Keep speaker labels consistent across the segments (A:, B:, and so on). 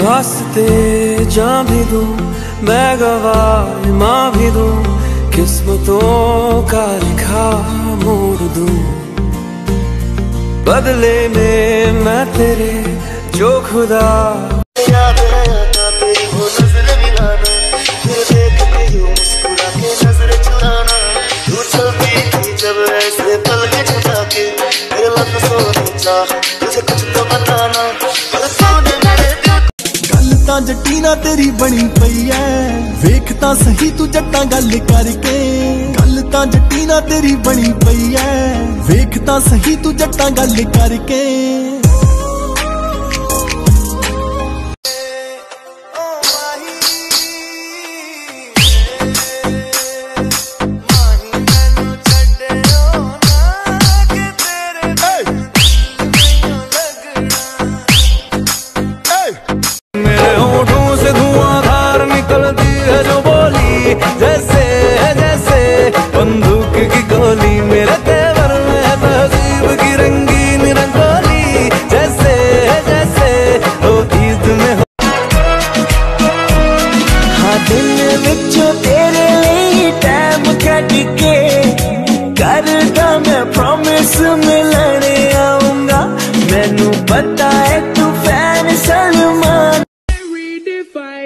A: वास्ते जान भी दूं, मैं गवाह माँ भी दूं, किस्मतों का लिखा मोड़ दूं। बदले में मैं तेरे जो खुदा जब ऐसे पल के छुपा के मेरे लफ्ज़ सोने चाह तुझे कुछ तो बताना। गल तां जट्टी ना तेरी बनी पई है, वेख तां सही तू जट्टां गल करके। गल तां जट्टी ना तेरी बनी पई है, वेख तां सही तू जट्टां गल करके। जैसे जैसे बंदूक की गोली मेरे तेवर में तहजीब की रंगीन रंगोली। जैसे जैसे ओ ईद में हो हाँ दिन विचों तेरे लिए टाइम कट के करदा मैं प्रॉमिस मिलने आऊंगा। मैनू पता है तू fan Salman.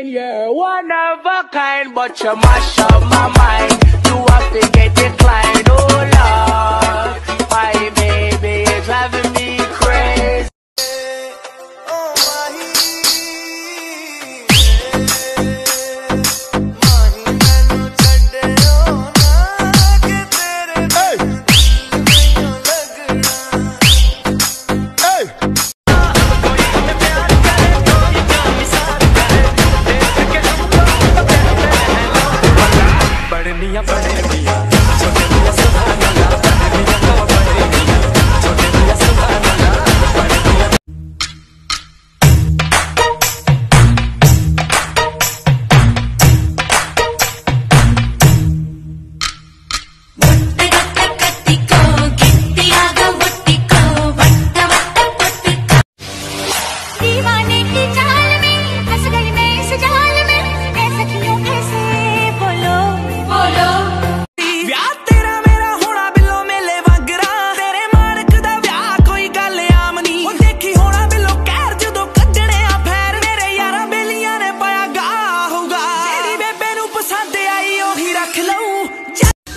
A: You're one of a kind, but you mash up my mind. You have to get declined, oh Lord. My baby is driving me crazy.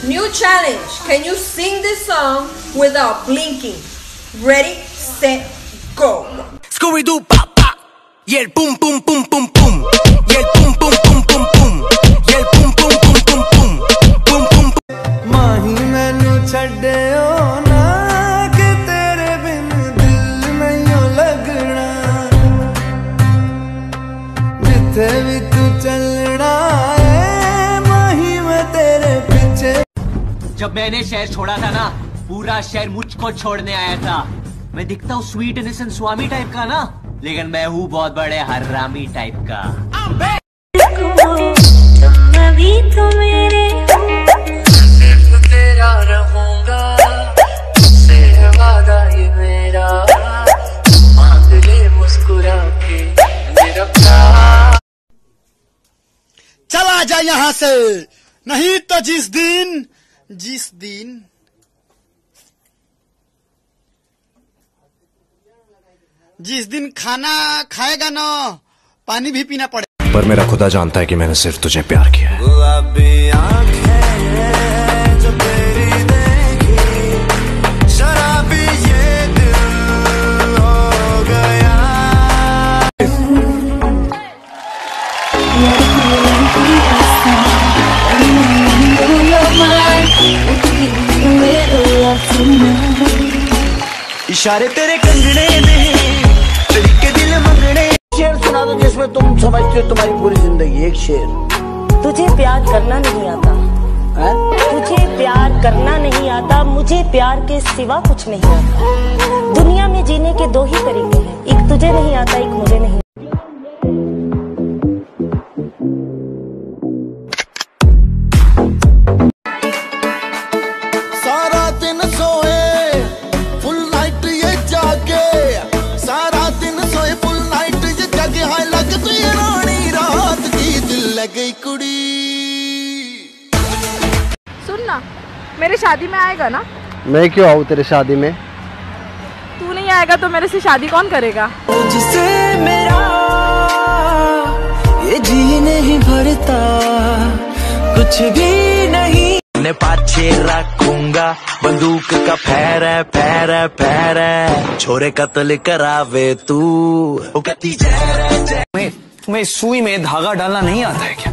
B: New challenge. Can you sing this song without blinking? Ready, set, go.
C: Scooby Doo pop pop. Yeah, boom boom boom boom boom. Yeah, boom boom boom boom boom. Yeah, boom boom boom boom boom. Boom boom.
A: माही मैनू छड्डियो ना कि तेरे बिन दिल नहीं लगना। जिथे भी तू चलना है माही मैं तेरे पीछे।
D: जब मैंने शहर छोड़ा था ना, पूरा शहर मुझको छोड़ने आया था। मैं दिखता हूँ स्वीट इनोसेंट स्वामी टाइप का ना, लेकिन मैं हूँ बहुत बड़े हरामी टाइप का।
E: तो मेरे
A: तेरा रहूंगा, तुझसे है वादा ये मेरा। मांग ले मुस्कुरा के मेरा प्यार।
F: चला जा यहाँ से, नहीं तो जिस दिन खाना खाएगा ना, पानी भी पीना पड़ेगा।
G: पर मेरा खुदा जानता है कि मैंने सिर्फ तुझे प्यार किया है।
A: गुलाबी आंखें जो तेरी देखी, शराबी ये दिल हो गया। इशारे तेरे कंगने में, तरीके दिल मंगने। शेर सुना दो जिसमें तुम समझते हो तुम्हारी पूरी जिंदगी। एक शेर।
E: तुझे प्यार करना नहीं आता है? तुझे प्यार करना नहीं आता, मुझे प्यार के सिवा कुछ नहीं आता। दुनिया में जीने के दो ही तरीके हैं, एक तुझे नहीं आता, एक मुझे नहीं।
F: सारा दिन सोए फुल नाइट ये जागे, सारा दिन सोए फुल नाइट ये जागे। हाय लगती
H: सुन ना, मेरी शादी में आएगा ना?
I: मैं क्यों आऊँ तेरे शादी में?
H: तू नहीं आएगा तो मेरे से शादी कौन करेगा?
A: जिसे मेरा ये जी नहीं भरता, कुछ भी नहीं ने पाछे रखूंगा, बंदूक का फैरे फैरे फैरे, छोरे कत्ल करावे तू।
J: तुम्हें सुई में धागा डालना नहीं आता है क्या?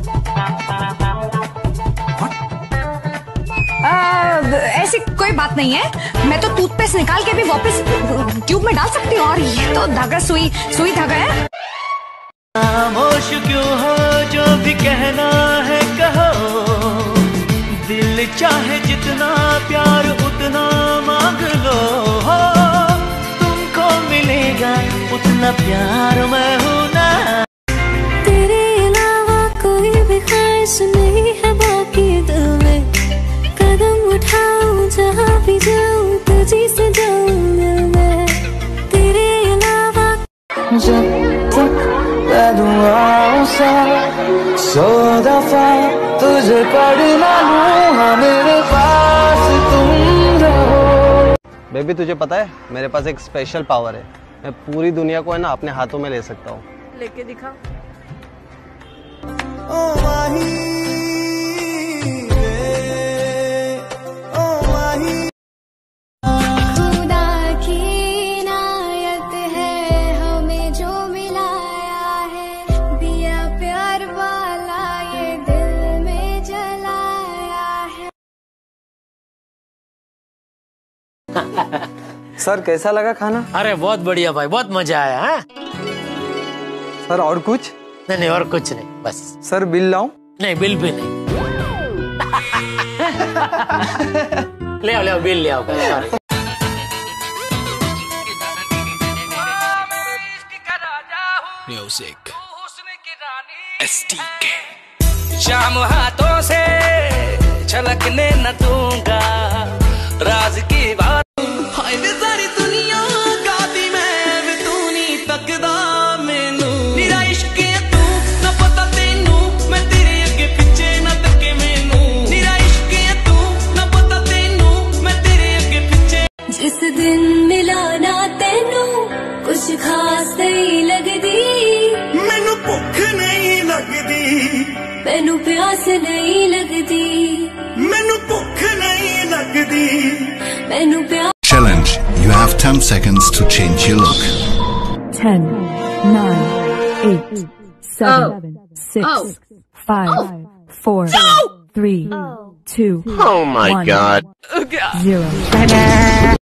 K: ऐसी कोई बात नहीं है, मैं तो टूथपेस्ट निकाल के भी वापस ट्यूब में डाल सकती हूँ। और ये तो धागा सुई धागा है।
A: खामोश क्यों हो, जो भी कहना है कहो, दिल चाहे जितना प्यार उतना मांग लो, तुमको मिलेगा उतना प्यार मैं हूँ ना।
L: तेरे अलावा कोई भी ख्वाहिश नहीं है बाकी दिल में, कदम उठाऊं जहाँ भी जाऊं तुझी से जाऊं मैं, तेरे अलावा
A: जब तक मैं दुआओं से 100 दफा तुझे पढ़ना लूं, हाँ मेरे पास तुम रहो।
I: बेबी तुझे पता है मेरे पास एक स्पेशल पावर है, मैं पूरी दुनिया को है ना अपने हाथों में ले सकता हूँ।
H: लेके दिखा।
L: खुदा की इनायत है हमें जो मिलाया है, दिया प्यार वाला ये दिल में जलाया है।
I: सर कैसा लगा खाना?
M: अरे बहुत बढ़िया भाई, बहुत मजा आया। हाँ?
I: सर और कुछ?
M: नहीं और कुछ नहीं, बस।
I: सर बिल लाऊं?
M: नहीं बिल भी नहीं। ले आओ बिल ले आओ। सॉरी।
C: Music STK। शाम हाथों से छलकने न दूंगा, राज की बात हाय वे सारी दुनिया गाती मैं वे तू नहीं तकदा मैनू, मेरा इश्क है तू ना पता तेनू, मैं तेरे अगे पिछे ना तके मैनू, मेरा इश्क है तू ना पता तेनू, मैं तेरे अगे पिछे।
L: जिस दिन मिला ना तेनू कुछ खास नहीं लगदी,
A: मैनू भुख नहीं लगदी,
L: मैनू प्यास नहीं लगदी,
A: मैनू भुख नहीं लगदी,
L: मैनू प्यास।
N: Challenge. You have 10 seconds to change your look.
O: 10, 9, 8, 7, 6, 5, 4, 3, 2,
P: Oh my
O: 1,
P: God.
O: 0.